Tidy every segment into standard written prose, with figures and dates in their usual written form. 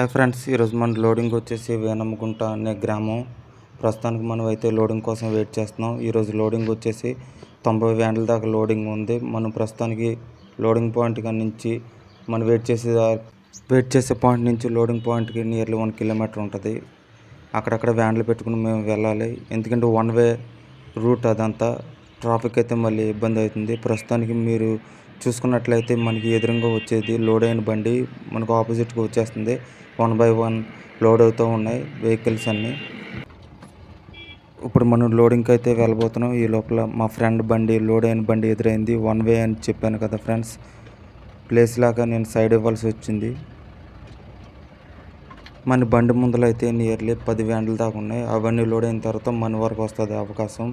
Hi friends, ఈరోజు మన loading వచ్చేసి వేనమ్మగుంట అనే గ్రామం. ప్రస్తుతానికి మనం అయితే లోడింగ్ కోసం వెయిట్ చేస్తున్నాం. ఈరోజు లోడింగ్ వచ్చేసి 90 వ్యాన్ల దాకా లోడింగ్ ఉంది. మనం ప్రస్తుతానికి లోడింగ్ పాయింట్ నుంచి మనం వెయిట్ చేసే పాయింట్ నుంచి లోడింగ్ పాయింట్కి నియర్లీ 1 కిలోమీటర్ ఉంటుంది. అక్కడక్కడ వ్యాన్లు పెట్టుకుని మేము వెళ్ళాలి, ఎందుకంటే వన్ వే రూట్ అదంతా. ట్రాఫిక్ అయితే మళ్ళీ ఇబ్బంది అవుతుంది. ప్రస్తుతానికి మీరు చూసుకున్నట్లయితే మనకి ఎదురుగా వచ్చేది లోడ్ అయిన బండి మనకు ఆపోజిట్గా వచ్చేస్తుంది. 1 by 1 లోడ్ అవుతూ ఉన్నాయి వెహికల్స్ అన్నీ. ఇప్పుడు మనం లోడింగ్కి అయితే వెళ్ళబోతున్నాం. ఈ లోపల మా ఫ్రెండ్ బండి లోడ్ అయిన బండి ఎదురైంది. 1 వే అని చెప్పాను కదా ఫ్రెండ్స్, ప్లేస్ లాగా నేను సైడ్ ఇవ్వాల్సి వచ్చింది. మన బండి ముందర అయితే నియర్లీ 10 వ్యాన్లు దాకా ఉన్నాయి. అవన్నీ లోడ్ అయిన తర్వాత మన వరకు వస్తుంది అవకాశం.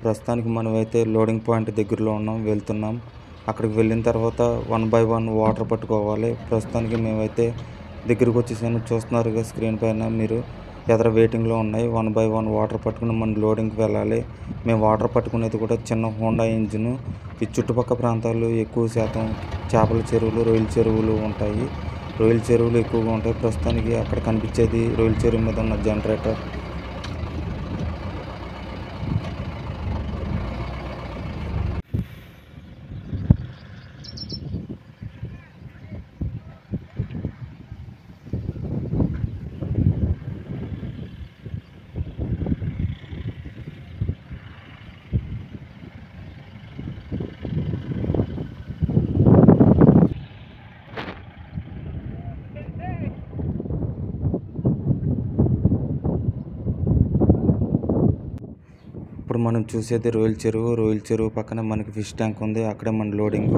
ప్రస్తుతానికి మనమైతే లోడింగ్ పాయింట్ దగ్గరలో వెళ్తున్నాం. అక్కడికి వెళ్ళిన తర్వాత 1 by 1 వాటర్ పట్టుకోవాలి. ప్రస్తుతానికి మేమైతే దగ్గరికి వచ్చేసాను. చూస్తున్నారుగా స్క్రీన్ పైన మీరు, ఎదర వెయిటింగ్లో ఉన్నాయి. 1 by 1 వాటర్ పట్టుకుని మనం లోడింగ్కి వెళ్ళాలి. మేము వాటర్ పట్టుకునేది కూడా చిన్న హోండా ఇంజిన్. ఈ చుట్టుపక్కల ప్రాంతాల్లో ఎక్కువ శాతం చేపల చెరువులు, రొయ్యల చెరువులు ఉంటాయి. రొయ్యల చెరువులు ఎక్కువగా ఉంటాయి. ప్రస్తుతానికి అక్కడ కనిపించేది రొయ్యల చెరువు మీద ఉన్న జనరేటర్. ఇప్పుడు మనం చూసేది రొయ్యల చెరువు పక్కన మనకి ఫిష్ ట్యాంక్ ఉంది. అక్కడే మన లోడింగ్.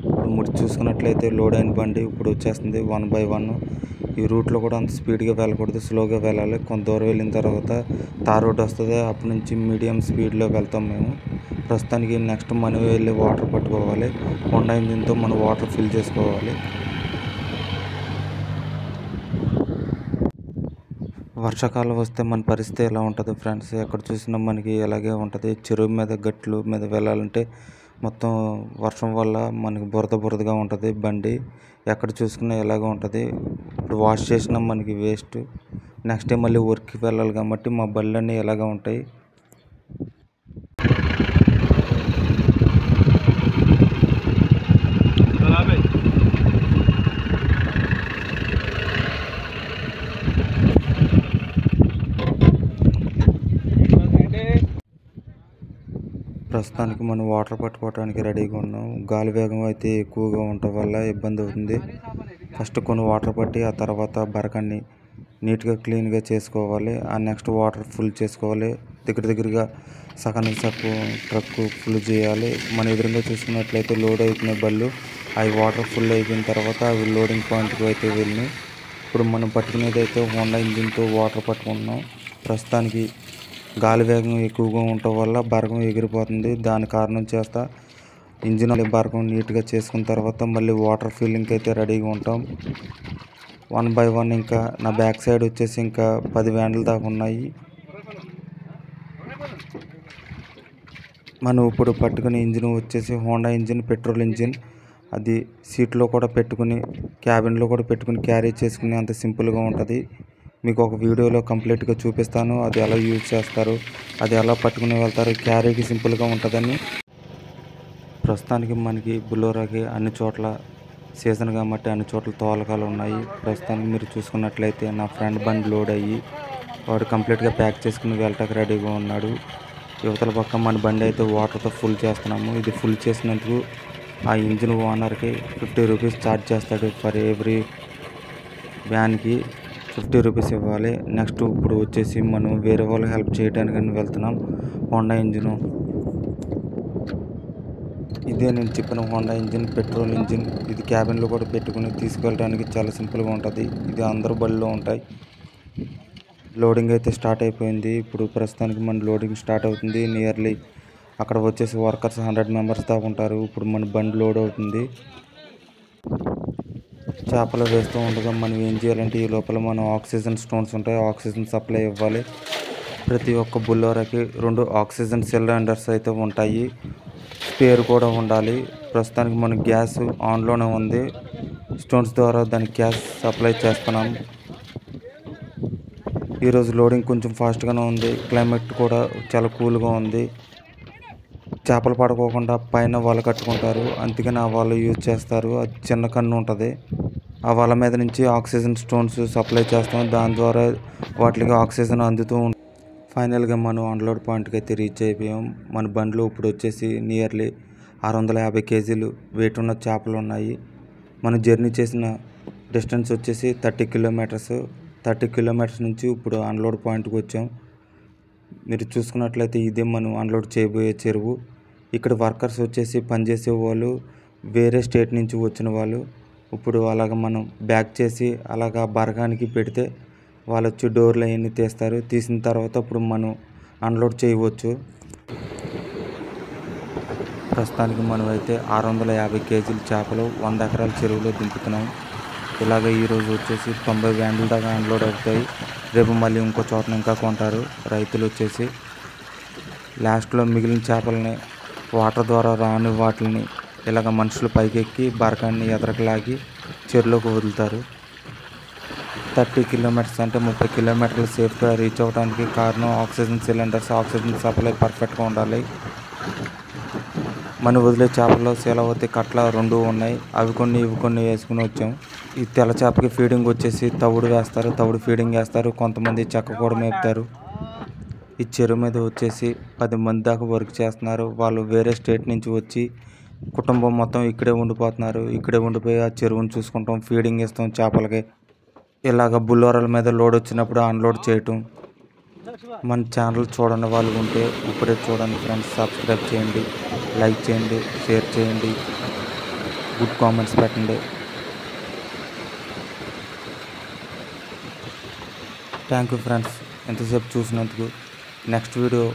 ఇప్పుడు మీరు చూసుకున్నట్లయితే లోడ్ అయిన బండి ఇప్పుడు వచ్చేస్తుంది 1 by 1. ఈ రూట్లో కూడా అంత స్పీడ్గా వెళ్ళకూడదు, స్లోగా వెళ్ళాలి. కొంత దూరం వెళ్ళిన తర్వాత తార్ రోడ్ వస్తుంది. అప్పటి నుంచి మీడియం స్పీడ్లో వెళ్తాం మేము. ప్రస్తుతానికి నెక్స్ట్ మనం వెళ్ళి వాటర్ పట్టుకోవాలి. హోండా ఇంజిన్తో మనం వాటర్ ఫిల్ చేసుకోవాలి. వర్షాకాలం వస్తే మన పరిస్థితి ఎలా ఉంటుంది ఫ్రెండ్స్, ఎక్కడ చూసినా మనకి ఎలాగే ఉంటుంది. చెరువు మీద గట్లు మీద వెళ్ళాలంటే మొత్తం వర్షం వల్ల మనకి బురదగా ఉంటుంది బండి. ఎక్కడ చూసుకున్నా ఎలాగ ఉంటుంది. ఇప్పుడు వాష్ చేసినా మనకి వేస్ట్. నెక్స్ట్ డే మళ్ళీ వర్క్కి వెళ్ళాలి కాబట్టి మా బళ్ళన్నీ ఎలాగ ఉంటాయి. ప్రస్తుతానికి మనం వాటర్ పట్టుకోవడానికి రెడీగా ఉన్నాం. గాలి వేగం అయితే ఎక్కువగా ఉండటం వల్ల ఇబ్బంది అవుతుంది. ఫస్ట్ కొన్ని వాటర్ పట్టి ఆ తర్వాత బరకాన్ని నీట్గా క్లీన్గా చేసుకోవాలి. ఆ నెక్స్ట్ వాటర్ ఫుల్ చేసుకోవాలి. దగ్గరగా సగానికి సగం ట్రక్ ఫుల్ చేయాలి. మన ఎదురుగా చూసుకున్నట్లయితే లోడ్ అవుతున్న బళ్ళు అవి వాటర్ ఫుల్ అయిపోయిన తర్వాత అవి లోడింగ్ పాయింట్కి అయితే వెళ్ళినాయి. ఇప్పుడు మనం పట్టుకునేది అయితే హోండా ఇంజిన్తో వాటర్ పట్టుకుంటున్నాం. ప్రస్తుతానికి గాలి వేగం ఎక్కువగా ఉండటం వల్ల బరకం ఎగిరిపోతుంది. దాని కారణం చేస్తా ఇంజిన్ బరకం నీట్గా చేసుకున్న తర్వాత మళ్ళీ వాటర్ ఫిల్లింగ్కి అయితే రెడీగా ఉంటాం. 1 by 1 ఇంకా నా బ్యాక్ సైడ్ వచ్చేసి ఇంకా 10 వ్యాన్ల దాకా ఉన్నాయి. మనం ఇప్పుడు పట్టుకునే ఇంజిన్ వచ్చేసి హోండా ఇంజిన్, పెట్రోల్ ఇంజిన్. అది సీట్లో కూడా పెట్టుకుని, క్యాబిన్లో కూడా పెట్టుకుని క్యారీ చేసుకుని అంత సింపుల్గా ఉంటుంది. మీకు ఒక వీడియోలో కంప్లీట్గా చూపిస్తాను. అది ఎలా యూజ్ చేస్తారు, అది ఎలా పట్టుకుని వెళ్తారు. క్యారీకి సింపుల్గా ఉంటుందని. ప్రస్తుతానికి మనకి బులోరాకి అన్ని చోట్ల సీజన్ కాబట్టి అన్ని చోట్ల తోలకాలు ఉన్నాయి. ప్రస్తుతానికి మీరు చూసుకున్నట్లయితే నా ఫ్రెండ్ బండి లోడ్ అయ్యి వాడు కంప్లీట్గా ప్యాక్ చేసుకుని వెళ్ళటానికి రెడీగా ఉన్నాడు. యువతల పక్క మన బండి అయితే వాటర్తో ఫుల్ చేస్తున్నాము. ఇది ఫుల్ చేసినందుకు ఆ ఇంజిన్ ఓనర్కి 50 రూపీస్ ఛార్జ్ చేస్తాడు. ఫర్ ఎవ్రీ వ్యాన్కి 50 రూపీస్ ఇవ్వాలి. నెక్స్ట్ ఇప్పుడు వచ్చేసి మనం వేరే వాళ్ళకి హెల్ప్ చేయడానికి వెళ్తున్నాం. హోండా ఇంజిన్ ఇదే నేను చెప్పిన హోండా ఇంజిన్, పెట్రోల్ ఇంజిన్. ఇది క్యాబిన్లో కూడా పెట్టుకుని తీసుకెళ్ళడానికి చాలా సింపుల్గా ఉంటుంది. ఇది అందరూ బళ్ళలో ఉంటాయి. లోడింగ్ అయితే స్టార్ట్ అయిపోయింది. ఇప్పుడు ప్రస్తుతానికి మన లోడింగ్ స్టార్ట్ అవుతుంది. నియర్లీ అక్కడ వచ్చేసి వర్కర్స్ 100 మెంబర్స్ దాకా ఉంటారు. ఇప్పుడు మన బండి లోడ్ అవుతుంది. చేపలు వేస్తూ ఉండగా మనం ఏం చేయాలంటే ఈ లోపల మనం ఆక్సిజన్ స్టోన్స్ ఉంటాయి, ఆక్సిజన్ సప్లై ఇవ్వాలి. ప్రతి ఒక్క బుల్లోరాకి 2 ఆక్సిజన్ సిలిండర్స్ అయితే ఉంటాయి. స్పేర్ కూడా ఉండాలి. ప్రస్తుతానికి మన గ్యాస్ ఆన్లోనే ఉంది. స్టోన్స్ ద్వారా దానికి గ్యాస్ సప్లై చేస్తున్నాం. ఈరోజు లోడింగ్ కొంచెం ఫాస్ట్గానే ఉంది. క్లైమేట్ కూడా చాలా కూల్గా ఉంది. చేపలు పడుకోకుండా పైన వల కట్టుకుంటారు, అందుకని ఆ వల యూజ్ చేస్తారు. అది చిన్న కన్ను ఉంటుంది. ఆ వల మీద నుంచి ఆక్సిజన్ స్టోన్స్ సప్లై చేస్తాం. దాని ద్వారా వాటికి ఆక్సిజన్ అందుతూ ఉంటుంది. ఫైనల్గా మనం అన్లోడ్ పాయింట్కి అయితే రీచ్ అయిపోయాం. మన బండిలో ఇప్పుడు వచ్చేసి నియర్లీ 650 కేజీలు వెయిట్ ఉన్న చేపలు ఉన్నాయి. మనం జర్నీ చేసిన డిస్టెన్స్ వచ్చేసి 30 కిలోమీటర్స్. 30 కిలోమీటర్స్ నుంచి ఇప్పుడు అన్లోడ్ పాయింట్కి వచ్చాం. మీరు చూసుకున్నట్లయితే ఇదే మనం అన్లోడ్ చేయబోయే చెరువు. ఇక్కడ వర్కర్స్ వచ్చేసి పనిచేసే వాళ్ళు వేరే స్టేట్ నుంచి వచ్చిన వాళ్ళు. ఇప్పుడు అలాగ మనం బ్యాక్ చేసి అలాగ బరగానికి పెడితే వాళ్ళు వచ్చి డోర్లు అవన్నీ తీస్తారు. తీసిన తర్వాత ఇప్పుడు మనం అన్లోడ్ చేయవచ్చు. ప్రస్తుతానికి మనం అయితే 650 కేజీల చేపలు 100 ఎకరాల చెరువులో దింపుతున్నాం. ఇలాగ ఈరోజు వచ్చేసి 90 వ్యాన్ల దాకా అన్లోడ్ అవుతాయి. రేపు మళ్ళీ ఇంకో చోటన ఇంకా కొంటారు రైతులు వచ్చేసి. లాస్ట్లో మిగిలిన చేపలని వాటర్ ద్వారా రాని వాటిని ఇలాగ మనుషులు పైకెక్కి బరకాన్ని ఎదరకు లాగి చెరువులోకి వదులుతారు. 30 కిలోమీటర్స్ అంటే 30 కిలోమీటర్లు సేఫ్గా రీచ్ అవ్వడానికి కారణం ఆక్సిజన్ సిలిండర్స్, ఆక్సిజన్ సప్లై పర్ఫెక్ట్గా ఉండాలి. మనం వదిలే చేపల్లో శీలవతి కట్ల 2 ఉన్నాయి. అవి కొన్ని ఇవి కొన్ని వేసుకుని వచ్చాం. ఈ తెల్ల చేపకి ఫీడింగ్ వచ్చేసి తవుడు వేస్తారు, తవుడు ఫీడింగ్ వేస్తారు. కొంతమంది చెక్క కూడా మేపుతారు. ఈ చెరువు మీద వచ్చేసి 10 మంది దాకా వర్క్ చేస్తున్నారు. వాళ్ళు వేరే స్టేట్ నుంచి వచ్చి కుటుంబం మొత్తం ఇక్కడే ఉండిపోతున్నారు. ఇక్కడే ఉండిపోయి ఆ చెరువును చూసుకుంటాం, ఫీడింగ్ ఇస్తాం చేపలకి. ఇలాగ బుల్లోరాల మీద లోడ్ వచ్చినప్పుడు అన్లోడ్ చేయటం. మన ఛానల్ చూడని వాళ్ళు ఉంటే ఇప్పుడే చూడండి ఫ్రెండ్స్. సబ్స్క్రైబ్ చేయండి, లైక్ చేయండి, షేర్ చేయండి, గుడ్ కామెంట్స్ పెట్టండి. థ్యాంక్ యూ ఫ్రెండ్స్ ఎంతసేపు చూసినందుకు. నెక్స్ట్ వీడియో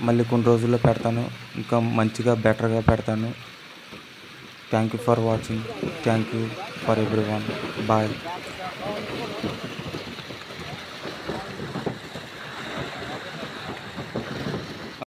మళ్ళీ కొన్ని రోజుల్లో పెడతాను. ఇంకా మంచిగా బెటర్గా పెడతాను. Thank you for watching. Thank you for everyone. Bye.